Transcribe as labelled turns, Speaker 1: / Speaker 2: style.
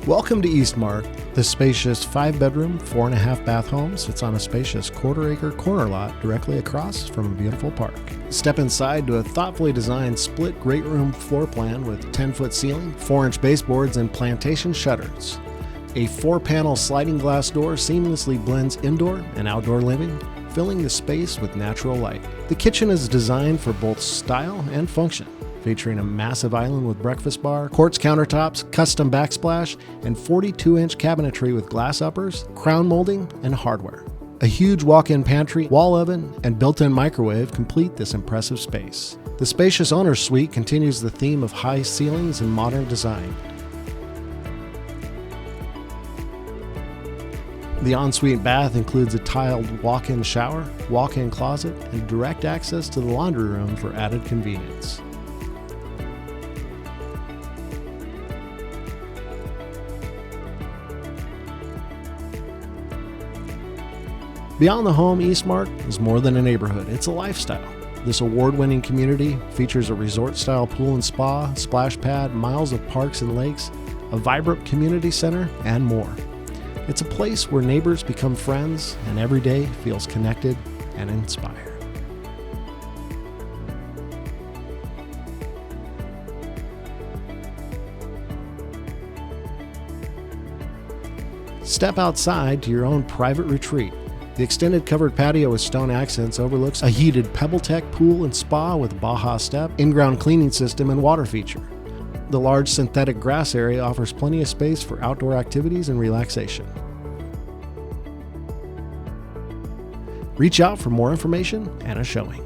Speaker 1: Welcome to Eastmark. The spacious 5-bedroom, 4.5-bath home sits on a spacious quarter-acre corner lot directly across from a beautiful park. Step inside to a thoughtfully designed split great room floor plan with 10-foot ceiling, 4-inch baseboards, and plantation shutters. A 4-panel sliding glass door seamlessly blends indoor and outdoor living, filling the space with natural light. The kitchen is designed for both style and function, featuring a massive island with breakfast bar, quartz countertops, custom backsplash, and 42-inch cabinetry with glass uppers, crown molding, and hardware. A huge walk-in pantry, wall oven, and built-in microwave complete this impressive space. The spacious owner's suite continues the theme of high ceilings and modern design. The ensuite bath includes a tiled walk-in shower, walk-in closet, and direct access to the laundry room for added convenience. Beyond the home, Eastmark is more than a neighborhood, it's a lifestyle. This award-winning community features a resort-style pool and spa, splash pad, miles of parks and lakes, a vibrant community center, and more. It's a place where neighbors become friends and every day feels connected and inspired. Step outside to your own private retreat. The extended covered patio with stone accents overlooks a heated PebbleTech pool and spa with Baja step, in-ground cleaning system, and water feature. The large synthetic grass area offers plenty of space for outdoor activities and relaxation. Reach out for more information and a showing.